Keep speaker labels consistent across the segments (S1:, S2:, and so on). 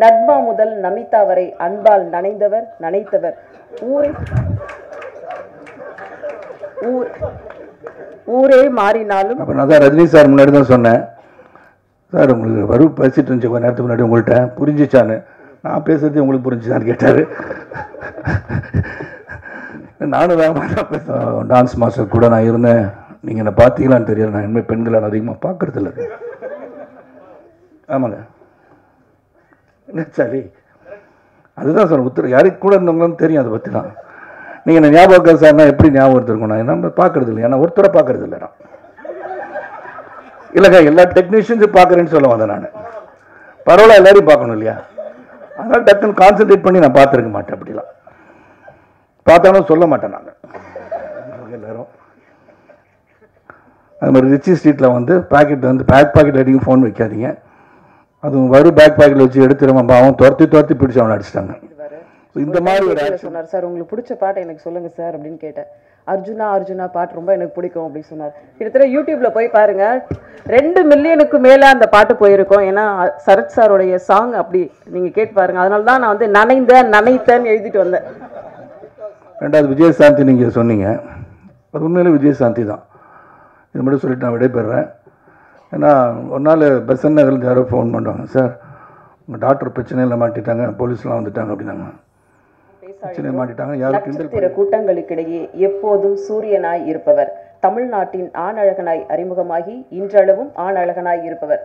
S1: நட்பா முதல் நமிதா வரை அன்பால் நனைந்தவர் நனைத்தவர். ஊரே மாறினாலும்.
S2: அப்போ நான் தான் ரஜினி சார் முன்னாடி தான் சொன்னேன், சார் உங்களுக்கு வரும் பேசிட்டு இருந்துச்சு கொஞ்ச நேரத்துக்கு முன்னாடி உங்கள்கிட்ட புரிஞ்சிச்சான்னு. நான் பேசுறது உங்களுக்கு புரிஞ்சுச்சான்னு கேட்டார். நானும் வேகமாக டான்ஸ் மாஸ்டர் கூட நான் இருந்தேன், நீங்கள் என்ன பார்த்தீங்களான்னு தெரியல, நான் இனிமேல் பெண்களை அதிகமாக பார்க்கறது இல்லை. ஆமாங்க என்ன சரி, அதுதான் சார் உத்தரவு. யாருக்கு கூட இருந்தவங்களும் தெரியும் அதை பற்றி தான். நீங்கள் என்ன ஞாபகம் சார்னா எப்படி ஞாபகம் எடுத்துருக்கோம், நான் என்ன பார்க்கறது இல்லை, ஏன்னா ஒருத்தரை பார்க்கறது இல்லை. நான் இல்லைங்க எல்லா டெக்னீஷியன்ஸும் பார்க்குறேன்னு சொல்ல வந்தேன். நான் பரவாயில்ல எல்லாரையும் பார்க்கணும் இல்லையா, அதனால் டக்குன்னு கான்சென்ட்ரேட் பண்ணி நான் பார்த்துருக்க மாட்டேன். அப்படிலாம் பார்த்தாலும் சொல்ல மாட்டேன் நான் எல்லாரும். அது மாதிரி ரிச்சி ஸ்ட்ரீட்டில் வந்து பாக்கெட் வந்து பாக்கெட் அடிக்கும் ஃபோன் வைக்காதீங்க, அதுவும் வரும் பேக் பாக்கெட்டில் வச்சு எடுத்துருவான். அவன் துரத்தி பிடிச்சி அவனை அடிச்சிட்டாங்க. இந்த மாதிரி ஒரு
S1: சொன்னார் சார், உங்களுக்கு பிடிச்ச பாட்டை எனக்கு சொல்லுங்க சார் அப்படின்னு கேட்டேன். அர்ஜுனா பாட்டு ரொம்ப எனக்கு பிடிக்கும் அப்படின்னு சொன்னார். கிட்டத்தட்ட யூடியூப்ல போய் பாருங்க, 2 மில்லியனுக்கு மேல அந்த பாட்டு போயிருக்கோம். ஏன்னா சரத் சாரோடைய சாங் அப்படி நீங்க கேட்டு பாருங்க. அதனால தான் நான் வந்து நனைத்தேன்னு எழுதிட்டு வந்தேன்.
S2: ரெண்டாவது விஜயசாந்தி நீங்கள் சொன்னீங்க, அது உண்மையிலே விஜயசாந்தி தான். இது மட்டும் சொல்லிட்டு நான் விடைபெறேன். ஏன்னா ஒரு நாள் பெசன் நகர்லேருந்து யாரோ ஃபோன் பண்ணுவாங்க, சார் உங்கள் டாக்டர் பிரச்சனையில் மாட்டிட்டாங்க, போலீஸ்லாம் வந்துட்டாங்க அப்படின்னாங்க. பிரச்சனை மாட்டிட்டாங்க.
S1: நட்சத்திர கூட்டங்களுக்கிடையே எப்போதும் சூரியனாய் இருப்பவர், தமிழ்நாட்டின் ஆணழகனாய் அறிமுகமாகி இன்றளவும் ஆணழகனாய் இருப்பவர்,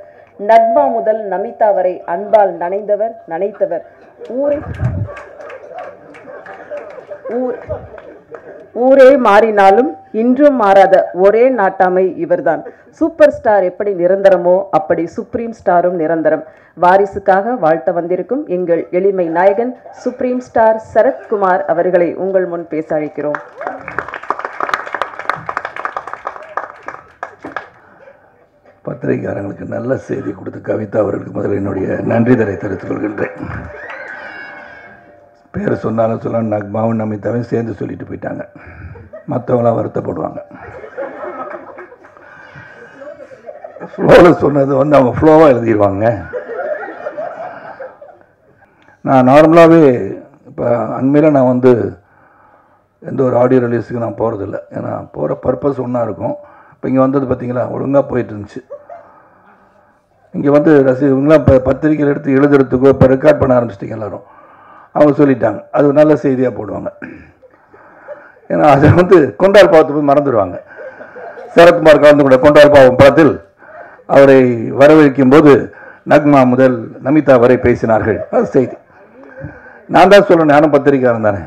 S1: நட்பா முதல் நமிதா வரை அன்பால் நனைந்தவர் நனைத்தவர். ஊரே மாறினாலும் இன்றும் மாறாத ஒரே நாட்டாமை இவர்தான். சூப்பர் ஸ்டார் எப்படி நிரந்தரமோ அப்படி சுப்ரீம் ஸ்டாரும் நிரந்தரம். வாரிசுக்காக வாழ்த்த வந்திருக்கும் எங்கள் எளிமை நாயகன் சுப்ரீம் ஸ்டார் சரத்குமார் அவர்களை உங்கள் முன் பேச அழைக்கிறோம்.
S2: பத்திரிகையாளர்களுக்கு நல்ல செய்தி கொடுத்த கவிதா அவர்களுக்கு முதல்ல என்னுடைய நன்றிதலை தெரிவித்துக் கொள்கின்றேன். பேரை சொன்னாலும் சொல்லலாம், நக்மாவும் நமிதாவையும் சேர்ந்து சொல்லிட்டு போயிட்டாங்க. மற்றவங்களாம் வருத்தப்படுவாங்க. ஃப்ளோவில் சொன்னது வந்து அவங்க ஃப்ளோவாக எழுதிடுவாங்க. நான் நார்மலாகவே இப்போ அண்மையில் நான் வந்து எந்த ஒரு ஆடியோ ரிலீஸுக்கு நான் போகிறதில்ல. ஏன்னா போகிற பர்பஸ் ஒன்றா இருக்கும். இப்போ இங்கே வந்தது பார்த்திங்களா, ஒழுங்காக போயிட்டு இருந்துச்சு. இங்கே வந்து ரசிகர்கள்லாம் இப்போ பத்திரிக்கையில் எடுத்து எழுதுறதுக்கோ இப்போ ரெக்கார்ட் பண்ண ஆரம்பிச்சிட்டிங்க எல்லோரும். அவங்க சொல்லிட்டாங்க, அது நல்ல செய்தியாக போடுவாங்க. ஏன்னா அதை வந்து கொண்டால் பாவத்தை போய் மறந்துடுவாங்க. சரத்குமார் கலந்து கொண்ட கொண்டால் பாவம் படத்தில் அவரை வரவேற்கும் போது நக்மா முதல் நமிதா வரை பேசினார்கள், அது செய்தி. நான் தான் சொல்லணும், நானும் பத்திரிக்கையாளன் தானே.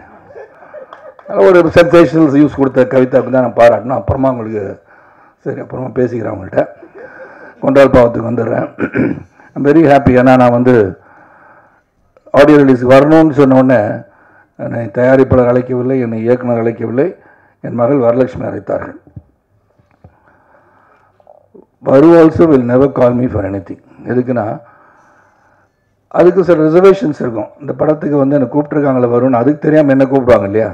S2: ஒரு சென்சேஷனல் யூஸ் கொடுத்த கவிதாவுக்கு தான் நான் பாராட்டணும். அப்புறமா உங்களுக்கு சரி அப்புறமா பேசிக்கிறேன். அவங்கள்ட்ட கொண்டால் பாவத்துக்கு வந்துடுறேன். I'm very happy. ஏன்னா நான் வந்து ஆடியோ ரிலீஸ் வரணும்னு சொன்னோடனே என்னை தயாரிப்பாளர் அழைக்கவில்லை, என்னை இயக்குனர் அழைக்கவில்லை, என் மகள் வரலட்சுமி அழைத்தார்கள். வரு also will never call me for anything. எதுக்குன்னா அதுக்கு சில ரிசர்வேஷன்ஸ் இருக்கும். இந்த படத்துக்கு வந்து என்னை கூப்பிட்ருக்காங்களே வரும்னு, அதுக்கு தெரியாமல் என்ன கூப்பிடுவாங்க இல்லையா,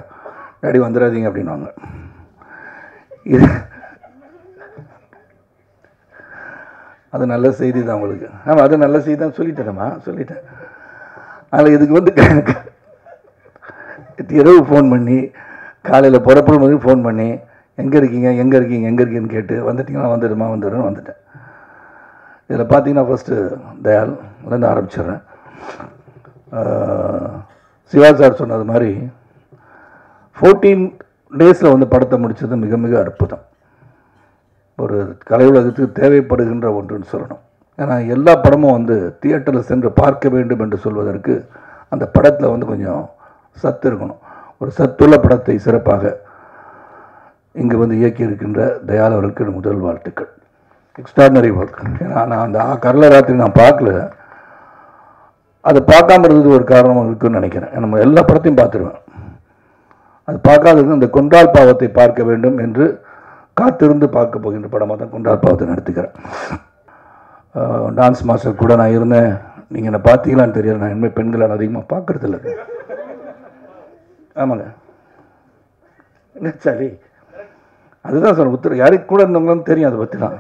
S2: டாடி வந்துடாதீங்க அப்படின்வாங்க. இது அது நல்ல செய்தி தான் உங்களுக்கு. ஆமாம், அது நல்ல செய்தி தான் சொல்லிட்டேனம்மா, சொல்லிட்டேன். அதில் இதுக்கு வந்து இரவு ஃபோன் பண்ணி காலையில் புறப்படும் போது ஃபோன் பண்ணி எங்கே இருக்கீங்கன்னு கேட்டு வந்துட்டிங்கன்னா வந்துடுறேன்னு வந்துட்டேன். இதில் பார்த்தீங்கன்னா ஃபஸ்ட்டு தயால்லேருந்து ஆரம்பிச்சிடுறேன். சிவா சார் சொன்னது மாதிரி 14 டேஸில் வந்து படத்தை முடித்தது மிக மிக அற்புதம். ஒரு கலை உலகத்துக்கு தேவைப்படுகின்ற ஒன்றுன்னு சொல்லணும். ஏன்னா எல்லா படமும் வந்து தியேட்டரில் சென்று பார்க்க வேண்டும் என்று சொல்வதற்கு அந்த படத்தில் வந்து கொஞ்சம் சத்து இருக்கணும். ஒரு சத்துள்ள படத்தை சிறப்பாக இங்கு வந்து இயக்கியிருக்கின்ற தயால் அவர்களுக்கு முதல் வாழ்த்துக்கள். Extraordinary work. ஏன்னா நான் அந்த கரல ராத்திரி நான் பார்க்கல, அதை பார்க்காம இருந்தது ஒரு காரணம் இருக்குன்னு நினைக்கிறேன். நம்ம எல்லா படத்தையும் பார்த்துருவேன், அது பார்க்காதது அந்த கொண்டால் பாவத்தை பார்க்க வேண்டும் என்று காத்திருந்து பார்க்க போகின்ற படமாக தான் கொண்டால் பாவத்தை நடத்துக்கிறேன். டான்ஸ் மாஸ்டர் கூட நான் இருந்தேன், நீங்கள் என்ன பார்த்தீங்களான்னு தெரியல, நான் இனிமேல் பெண்களை அதிகமாக பார்க்கறது இல்லை. ஆமாங்க என்ன சரி, அதுதான் சார் உத்தரவு. யாருக்கு கூட இருந்தவங்களும் தெரியும் அதை பற்றிலாம்.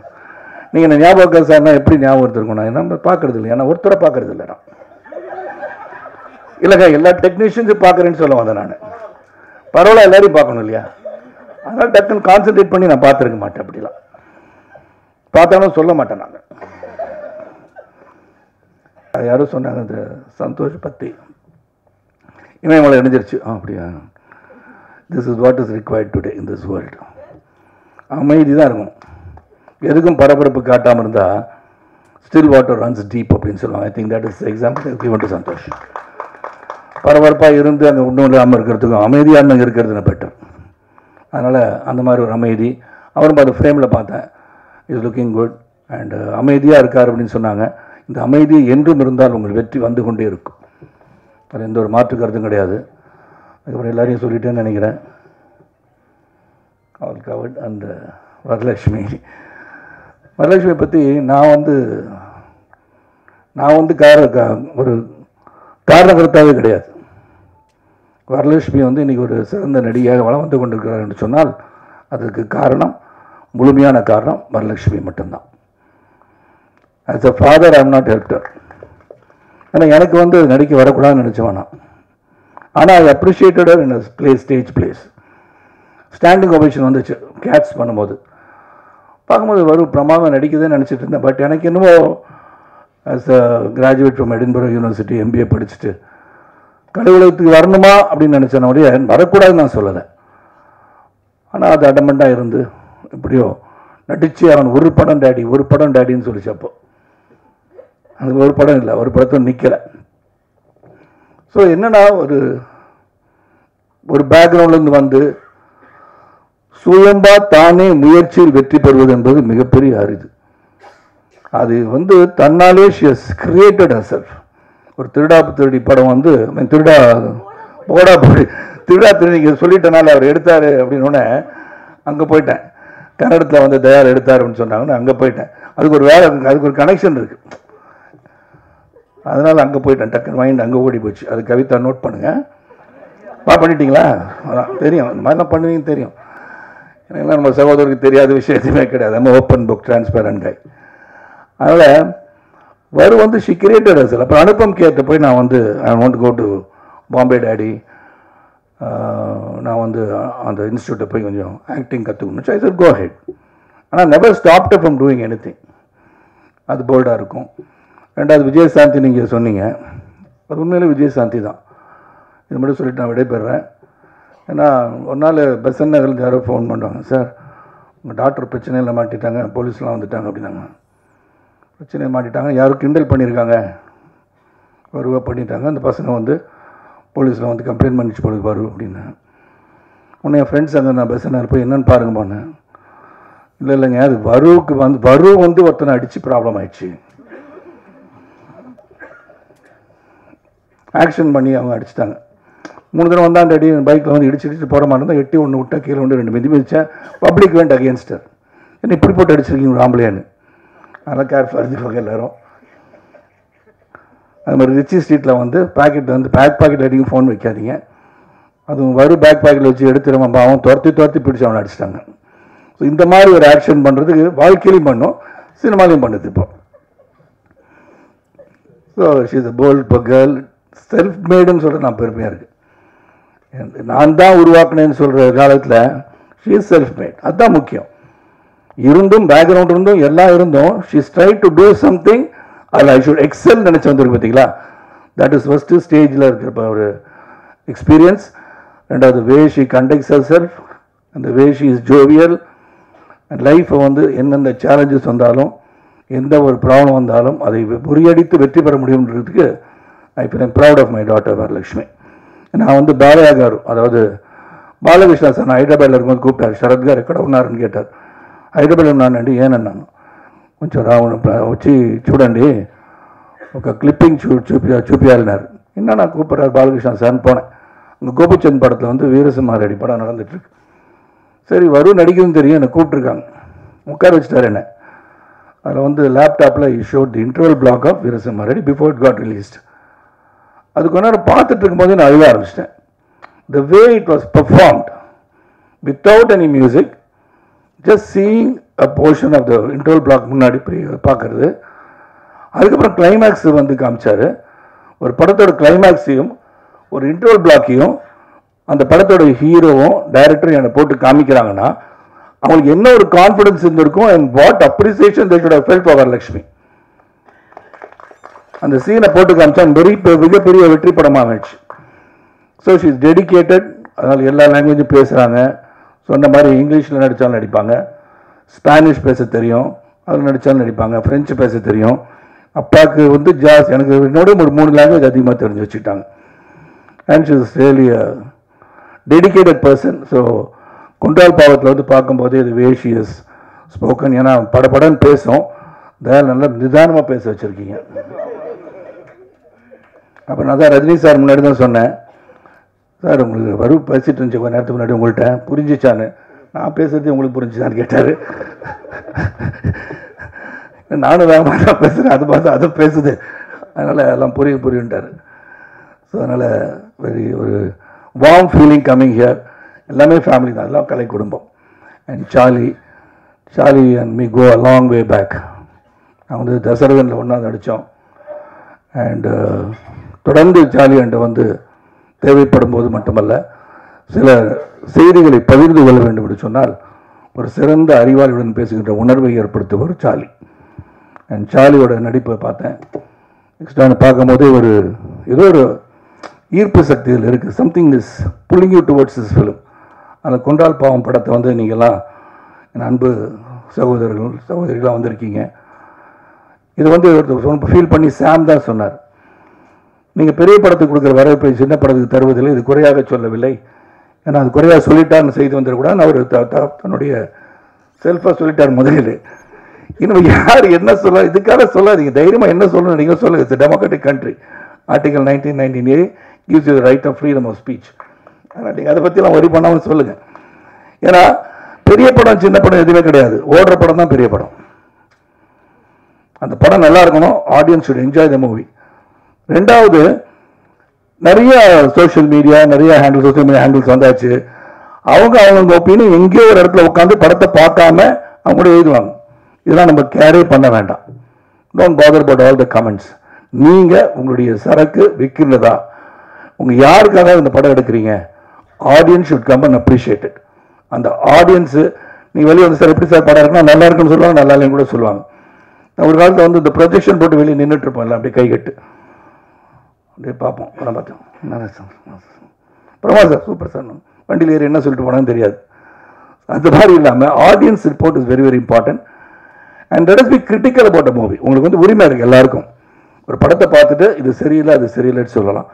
S2: நீங்கள் என்ன ஞாபகம் சார்னா எப்படி ஞாபகம் எடுத்துருக்கோம், நான் என்ன பார்க்கறது இல்லை, ஏன்னா ஒருத்தரை பார்க்கறது இல்லை. நான் இல்லைங்க, எல்லா டெக்னீஷியன்ஸும் பார்க்குறேன்னு சொல்ல வந்தேன் நான். பரவாயில்ல, எல்லாரையும் பார்க்கணும் இல்லையா? அதனால் டக்குன்னு கான்சென்ட்ரேட் பண்ணி நான் பார்த்துருக்க மாட்டேன். அப்படிலாம் பார்த்தாலும் சொல்ல மாட்டேன் நான். யாரும் சொன்னாங்க இந்த சந்தோஷ் பற்றி, இவன் இவங்களை இணைஞ்சிருச்சு. அப்படியா, this is what is required today in this world. அமைதி தான் இருக்கும். எதுக்கும் பரபரப்பு காட்டாமல் இருந்தால் ஸ்டில் வாட்டர் ரன்ஸ் டீப் அப்படின்னு சொல்லுவாங்க. I think that is example given to Santhosh. பரபரப்பாக இருந்து அங்கே ஒன்றும் இல்லாமல் இருக்கிறதுக்கும் அமைதியாக இருக்கிறது பெட்டர். அதனால் அந்த மாதிரி ஒரு அமைதி. அவரும் அந்த ஃப்ரேமில் பார்த்தேன், இஸ் லுக்கிங் குட் அண்ட் அமைதியாக இருக்கார் அப்படின்னு சொன்னாங்க. இந்த அமைதி என்றும் இருந்தால் உங்கள் வெற்றி வந்து கொண்டே இருக்கும். அது எந்த ஒரு மாற்று கருத்தும் கிடையாது. அதுக்கப்புறம் எல்லாரையும் சொல்லிட்டேன்னு நினைக்கிறேன். All covert. அண்ட் வரலட்சுமி பற்றி நான் வந்து ஒரு காரணகர்த்தாவே கிடையாது. வரலட்சுமி வந்து இன்றைக்கி ஒரு சிறந்த நடிகையாக வளம் வந்து கொண்டிருக்கிறார் என்று சொன்னால் அதற்கு காரணம், முழுமையான காரணம் வரலட்சுமி மட்டும்தான். As a father I am not helped her. ஏன்னா எனக்கு வந்து நடிக்க வரக்கூடாதுன்னு நினச்சேன் நான். ஆனால் I appreciated in stage place. Standing ovation வந்துச்சு கேட்ச் பண்ணும்போது. பார்க்கும்போது வரும் பிரமாதம் நடிக்குதுன்னு நினச்சிட்டு இருந்தேன். பட் எனக்கு என்னமோ as a graduate from Edinburgh university MBA படிச்சுட்டு கலையுலகத்துக்கு வரணுமா அப்படின்னு நினச்சேன். ஒரே வரக்கூடாதுன்னு நான் சொல்லலை. ஆனால் அது அடமெண்ட்டாக இருந்து எப்படியோ நடித்து அவன் ஒரு படம் டேடின்னு சொல்லிச்சு. அப்போ அது ஒரு படம் இல்லை, ஒரு படத்தும் நிற்கலை. ஸோ என்னன்னா ஒரு பேக்ரவுண்ட்லேருந்து வந்து சுயம்பா தானே முயற்சியில் வெற்றி பெறுவது என்பது மிகப்பெரிய அரிது. அது வந்து தன்னாலே ஷி ஹஸ் கிரியேட்டட் ஹர்செல்ஃப். ஒரு திருடி படம் வந்து திருடி சொல்லிட்டனால அவர் எடுத்தார் அப்படின்னு அங்கே போயிட்டேன். கன்னடத்தில் வந்து தயார் எடுத்தார் அப்படின்னு சொன்னாங்கன்னு அங்கே போயிட்டேன். அதுக்கு ஒரு கனெக்ஷன் இருக்கு. அதனால் அங்கே போயிட்டேன். டக்குன்னு மைண்ட் அங்கே ஓடி போச்சு. அது கவிதா நோட் பண்ணுங்க. பண்ணிட்டீங்களா? அதான் தெரியும், இந்த மாதிரிலாம் பண்ணுவீங்கன்னு தெரியும். ஏன்னா நம்ம சகோதரருக்கு தெரியாத விஷயம் எதுவுமே கிடையாது. நம்ம ஓப்பன் புக் டிரான்ஸ்பரண்ட் கை. அதனால் வந்து ஷி கிரியேட்டட் ஹர்செல்ஃப். அப்புறம் அனுப்பம் கேட்டு போய் நான் வந்து I want go to Bombay daddy. நான் வந்து அந்த இன்ஸ்டியூட்டை போய் கொஞ்சம் ஆக்டிங் கற்றுக்கணும். I said go ahead. ஆனால் never stopped from doing anything. அது போல்டாக இருக்கும். ரெண்டாவது விஜயசாந்தி நீங்கள் சொன்னீங்க, அது உண்மையிலே விஜயசாந்தி தான். இது மட்டும் சொல்லிட்டு நான் விடைபெறேன். ஏன்னா ஒரு நாள் பெசன்ட் நகர்லேருந்து யாரோ ஃபோன் பண்ணுவாங்க, சார் உங்கள் டாக்டர் பிரச்சனையில் மாட்டிட்டாங்க, போலீஸ்லாம் வந்துட்டாங்க அப்படின்னாங்க. பிரச்சனையை மாட்டிட்டாங்க, யாரும் கிண்டல் பண்ணியிருக்காங்க, வருவா பண்ணிட்டாங்க. அந்த பசங்க வந்து போலீஸில் வந்து கம்ப்ளைண்ட் பண்ணிச்சு போலுக்கு வரும் அப்படின்னு. உடனே என் ஃப்ரெண்ட்ஸ் அங்கே நான் பெசன்ட் நகர் போய் என்னென்னு பாருங்க போனேன். இல்லைங்க, அது வரு வந்து ஒருத்தனை அடித்து ப்ராப்ளம் ஆயிடுச்சு. ஆக்ஷன் பண்ணி அவங்க அடிச்சிட்டாங்க. 3 தடவை வந்தாண்ட அடி பைக்கில் வந்து இடிச்சுட்டு போகிற மாதிரி இருந்தால் 8 ஒன்று விட்டா கீழே ஒன்று 2 மிதிச்சேன். Public want அகேன்ஸ்டர். என்ன இப்படி போட்டு அடிச்சிருக்கீங்க ஒரு ஆம்பளையான்னு. அதெல்லாம் கேர்ஃபுல்லாக இருந்துப்பாங்க எல்லோரும். அது மாதிரி ரிச்சி ஸ்ட்ரீட்டில் வந்து பாக்கெட் அடிக்கும் ஃபோன் வைக்காதீங்க. அதுவும் பேக் பாக்கெட்டில் வச்சு எடுத்துருவான். அவன் துரத்தி பிடிச்சி அவனை அடிச்சிட்டாங்க. ஸோ இந்த மாதிரி ஒரு ஆக்ஷன் பண்ணுறதுக்கு வாழ்க்கையிலையும் பண்ணும், சினிமாலையும் பண்ணுது இப்போ. So she is a bold girl. Self மேடுன்னு சொல்கிறது நான் பெருமையாக இருக்குது. நான் தான் உருவாக்குனேன்னு சொல்கிற காலத்தில் ஷி இஸ் செல்ஃப் மேட். அதுதான் முக்கியம். இருந்தும் பேக்ரவுண்ட் இருந்தும் எல்லாம் இருந்தும் she is try to do something. அதில் ஐ ஷுட் எக்ஸல் நினச்சி வந்துருக்கு பார்த்தீங்களா. தட் இஸ் ஃபஸ்ட்டு ஸ்டேஜில் இருக்கிற ஒரு எக்ஸ்பீரியன்ஸ். ரெண்டாவது way she conducts her self, அந்த வே ஷி இஸ் ஜோவியல். லைஃப்பை வந்து எந்தெந்த சேலஞ்சஸ் வந்தாலும் எந்த ஒரு ப்ராப்ளம் வந்தாலும் அதை முறியடித்து வெற்றி பெற முடியுன்றதுக்கு I feel proud of my daughter Varalakshmi. நான் வந்து பாலையா காரு, அதாவது பாலகிருஷ்ணா சார் நான் ஹைதராபாத்தில் இருக்கும்போது கூப்பிட்டார். சரத் கார் எక్కడ ఉన్నారని கேட்டார். హైదరాబాద్ ఉన్నానండి. ఏనన్నాను, కొంచెం వచ్చి చూడండి, ఒక క్లిప్పింగ్ చూపించాలన్నారు. என்னன்னா கூப்பிட்றாரு பாலகிருஷ்ணா சார்னு போனேன். அங்கே கோபிச்சந்த் படத்தில் வந்து வீரசிம்மாரெடி படம் நடந்துட்டுருக்கு. சரி வரும் நடிக்கணும்னு தெரியும், என்னை கூப்பிட்ருக்காங்க. உட்கார வச்சுட்டார் என்ன. அதில் வந்து லேப்டாப்பில் shot the interval block of Veerasimhareddy before it got released. அதுக்கு ஒரு நேரம் பார்த்துட்டு இருக்கும்போது நான் அழுக ஆரம்பிச்சிட்டேன். The way it was performed without any music, just seeing a portion of the interval block முன்னாடி பார்க்குறது. அதுக்கப்புறம் கிளைமேக்ஸ் வந்து காமிச்சார். ஒரு படத்தோட கிளைமேக்ஸையும் ஒரு இன்டர்வல் பிளாக்கையும் அந்த படத்தோட ஹீரோவும் டைரக்டரும் என்னை போட்டு காமிக்கிறாங்கன்னா அவங்களுக்கு என்ன ஒரு கான்ஃபிடன்ஸ் இருந்திருக்கும் and what appreciation they should have felt for Varalakshmi. அந்த சீனை போட்டு காமிச்சா மிகப்பெரிய வெற்றி படமாக ஆயிடுச்சு. So she is dedicated. அதனால் எல்லா லாங்குவேஜும் பேசுகிறாங்க. சொன்ன மாதிரி இங்கிலீஷில் நடித்தாலும் நடிப்பாங்க, ஸ்பானிஷ் பேச தெரியும், அதில் நடித்தாலும் நடிப்பாங்க, ஃப்ரெஞ்சு பேச தெரியும். அப்பாவுக்கு வந்து எனக்கு என்னோட ஒரு 3 லாங்குவேஜ் அதிகமாக தெரிஞ்சு வச்சுட்டாங்க. And she is really dedicated person. So குண்டால் பாவத்தில் வந்து பார்க்கும்போது இது வேஷியஸ் ஸ்போக்கன், ஏன்னா படப்படன்னு பேசும், நல்லா நிதானமாக பேச வச்சுருக்கீங்க. அப்போ நான் தான் ரஜினி சார் முன்னாடி தான் சொன்னேன், சார் உங்களுக்கு பேசிட்டு இருந்துச்சு கொஞ்ச நேரத்துக்கு முன்னாடி உங்கள்கிட்ட புரிஞ்சிச்சான்னு. நான் பேசுறது உங்களுக்கு புரிஞ்சுச்சான்னு கேட்டார். நானும் வேகமாக தான் பேசுகிறேன், அது பார்த்து அதுவும் பேசுது, அதனால் எல்லாம் புரியுன்ட்டார். ஸோ அதனால் ஒரு வார்ம் ஃபீலிங் கம்மிங் ஹியர். எல்லாமே ஃபேமிலி தான், எல்லாம் கலை குடும்பம். And Charlie and me go a long way back. நான் வந்து தசரகனில் ஒன்றா நடித்தோம். அண்டு தொடர்ந்து சார்லி அண்டை வந்து தேவைப்படும் போது மட்டுமல்ல, சில செய்திகளை பகிர்ந்து கொள்ள வேண்டும் என்று சொன்னால் ஒரு சிறந்த அறிவாளியுடன் பேசுகின்ற உணர்வை ஏற்படுத்துவர் சார்லி. அண்ட் சார்லியோட நடிப்பை பார்த்தேன். நெக்ஸ்ட் பார்க்கும்போது ஏதோ ஒரு ஈர்ப்பு சக்தி இதில் இருக்குது. Something is pulling you towards this film. அந்த கொண்டால் பாவம் படத்தை வந்து நீங்கள்லாம் என் அன்பு சகோதரிகளாக வந்திருக்கீங்க. இது வந்து ஃபீல் பண்ணி சாம் தான் சொன்னார், நீங்கள் பெரிய படத்துக்கு கொடுக்குற வரவேற்பை சின்ன படத்துக்கு தருவதில்லை, இது குறையாக சொல்லவில்லை, ஏன்னா அது குறையாக சொல்லிட்டார்னு செய்து வந்துடக்கூடாது. அவர் தன்னுடைய செல்ஃபாக சொல்லிட்டார் முதலில். இன்னும் யார் என்ன சொல்ல, இதுக்காக சொல்லாதீங்க, தைரியமாக என்ன சொல்லணும் நீங்கள் சொல்லுங்கள். It's democratic country. Article 1919A gives you the right of freedom of speech. அதனால் நீங்கள் அதை பற்றிலாம் வரி பண்ணாமல் சொல்லுங்கள். ஏன்னா பெரிய படம் சின்ன படம் எதுவுமே கிடையாது, ஓடுற படம் தான் பெரிய படம். அந்த படம் நல்லா இருக்கணும், audience should enjoy the movie. ரெண்டாவது, நிறைய social media social media handles வந்தாச்சு. அவங்க ஒப்பீனியன் எங்கேயோ ஒரு இடத்துல உட்காந்து படத்தை பார்க்காம அவங்க கூட எழுதுவாங்க. இதெல்லாம் நம்ம கேரே பண்ண வேண்டாம். Don't father about all the comments. நீங்கள் உங்களுடைய சரக்கு விற்கிறதா, உங்கள் யாருக்காக இந்த படம் எடுக்கிறீங்க, audience should come and appreciate it. அந்த ஆடியன்ஸு நீங்கள் வெளியே வந்து சார் எப்படி சார் படம் இருக்குன்னா நல்லா இருக்குன்னு சொல்லுவாங்க, நல்லா இல்லைன்னு கூட சொல்லுவாங்க. நான் ஒரு காலத்தில் வந்து இந்த ப்ரொஜெக்ஷன் போட்டு வெளியே நின்றுட்டு இருப்போம்ல, அப்படியே கை கட்டு அப்படியே பார்ப்போம். படம் பார்த்தோம், பிரமா சார் சூப்பர் சார், வண்டியில் ஏறி என்ன சொல்லிட்டு போனான்னு தெரியாது. அந்த மாதிரி இல்லாமல் audience report is very very important. And let us B critical about a movie. உங்களுக்கு வந்து உரிமை இருக்குது எல்லாருக்கும், ஒரு படத்தை பார்த்துட்டு இது சரியில்லை அது சரியில்லைன்னு சொல்லலாம்.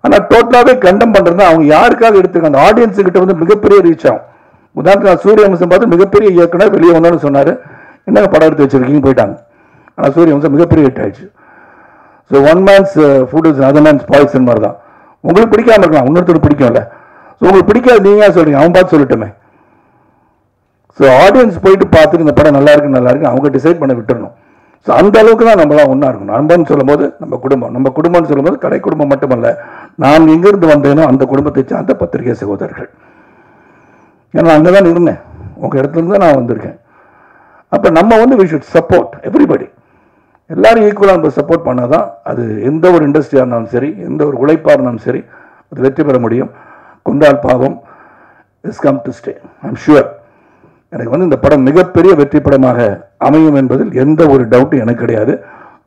S2: ஆனால் டோட்டலாகவே கண்டம் பண்ணுறது அவங்க யாருக்காக எடுத்துருக்காங்க, அந்த ஆடியன்ஸுக்கிட்ட வந்து மிகப்பெரிய ரீச் ஆகும். உதாரணத்துக்கு நான் சூரியவம்சம் பார்த்து மிகப்பெரிய இயக்குனர் வெளியே வந்தாலும் சொன்னார், என்னங்க படம் எடுத்து வச்சிருக்கீங்க போயிட்டாங்க. ஆனால் சூரியவம்சம் மிகப்பெரிய ஹிட் ஆயிடுச்சு. So one man's food is other man's poison மாதிரி தான். உங்களுக்கு பிடிக்காம இருக்கலாம், இன்னொருத்தருக்கு பிடிக்கும்ல. ஸோ உங்களுக்கு பிடிக்காது நீங்கள் சொல்கிறீங்க, அவன் பார்த்து சொல்லட்டுமே. ஸோ ஆடியன்ஸ் போயிட்டு பார்த்துட்டு இந்த படம் நல்லா இருக்கு அவங்க டிசைட் பண்ண விட்டுறணும். ஸோ அந்த அளவுக்கு தான் நம்மளாம் ஒன்றா இருக்கணும். நண்பன் சொல்லும்போது நம்ம குடும்பம்னு சொல்லும்போது கடை குடும்பம் மட்டுமல்ல, நான் எங்கேருந்து வந்தேனோ அந்த குடும்பத்தை சார்ந்த பத்திரிகை சகோதரர்கள். ஏன்னா அங்கே தான் இருந்தேன், உங்கள் இடத்துலேருந்து தான் நான் வந்திருக்கேன். அப்போ நம்ம வந்து வி ஷுட் சப்போர்ட் எவ்ரிபடி. எல்லாரும் ஈக்குவலாக நம்ம சப்போர்ட் பண்ணால் தான் அது எந்த ஒரு இண்டஸ்ட்ரியாக இருந்தாலும் சரி, எந்த ஒரு உழைப்பாக இருந்தாலும் சரி, அது வெற்றி பெற முடியும். கொண்டால் பாவம் is come to stay. I'm sure எனக்கு வந்து இந்த படம் மிகப்பெரிய வெற்றி படமாக அமையும் என்பதில் எந்த ஒரு டவுட்டும் எனக்கு கிடையாது.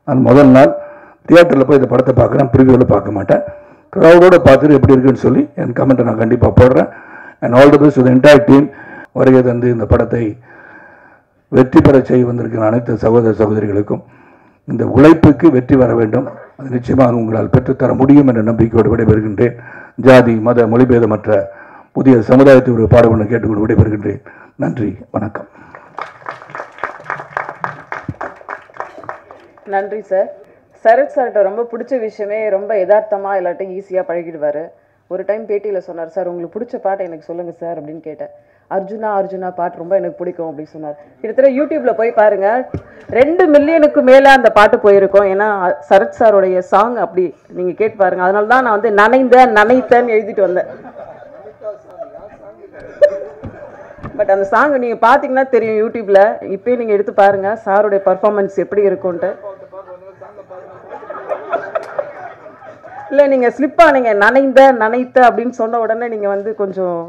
S2: நான் முதல் நாள் தியேட்டரில் போய் இந்த படத்தை பார்க்குறேன், ப்ரிவியூவில் பார்க்க மாட்டேன். க்ரௌடோடு பார்த்துட்டு எப்படி இருக்குன்னு சொல்லி என் கமெண்ட்டை நான் கண்டிப்பாக போடுறேன். And all the best to the entire team. வருகை தந்து இந்த படத்தை வெற்றி பெற செய்ய வந்திருக்கிற அனைத்து சகோதர சகோதரிகளுக்கும் இந்த உழைப்புக்கு வெற்றி வர வேண்டும், அது நிச்சயமாக உங்களால் பெற்றுத்தர முடியும் என்ற நம்பிக்கையோடு விடைபெறுகின்றேன். ஜாதி மத மொழிபேதமற்ற புதிய சமுதாயத்தை ஒரு பாடுபட கேட்டுக்கொண்டு விடைபெறுகின்றேன். நன்றி, வணக்கம்.
S1: நன்றி சார். சரத் சார்கிட்ட ரொம்ப பிடிச்ச விஷயமே ரொம்ப யதார்த்தமாக எல்லாட்டும் ஈஸியாக பழகிடுவார். ஒரு டைம் பேட்டியில் சொன்னார், சார் உங்களுக்கு பிடிச்ச பாட்டை எனக்கு சொல்லுங்கள் சார் அப்படின்னு கேட்டேன். அர்ஜுனா பாட்டு ரொம்ப எனக்கு பிடிக்கும் அப்படின்னு சொன்னார். கிட்டத்தட்ட யூடியூப்பில் போய் பாருங்கள், 2 மில்லியனுக்கு மேலே அந்த பாட்டு போயிருக்கோம். ஏன்னா சரத் சாரோடைய சாங் அப்படி நீங்கள் கேட்டு பாருங்கள். அதனால தான் நான் வந்து நனைத்தேன்னு எழுதிட்டு வந்தேன். பட் அந்த சாங் நீங்கள் பார்த்தீங்கன்னா தெரியும் யூடியூப்பில். இப்போயும் நீங்கள் எடுத்து பாருங்கள் சாரோடைய பர்ஃபார்மன்ஸ் எப்படி இருக்கும்ன்ட்டு. இல்ல நீங்க ஸ்லிப் ஆனீங்க, நனைத்த அப்படின்னு சொன்ன உடனே நீங்க வந்து கொஞ்சம்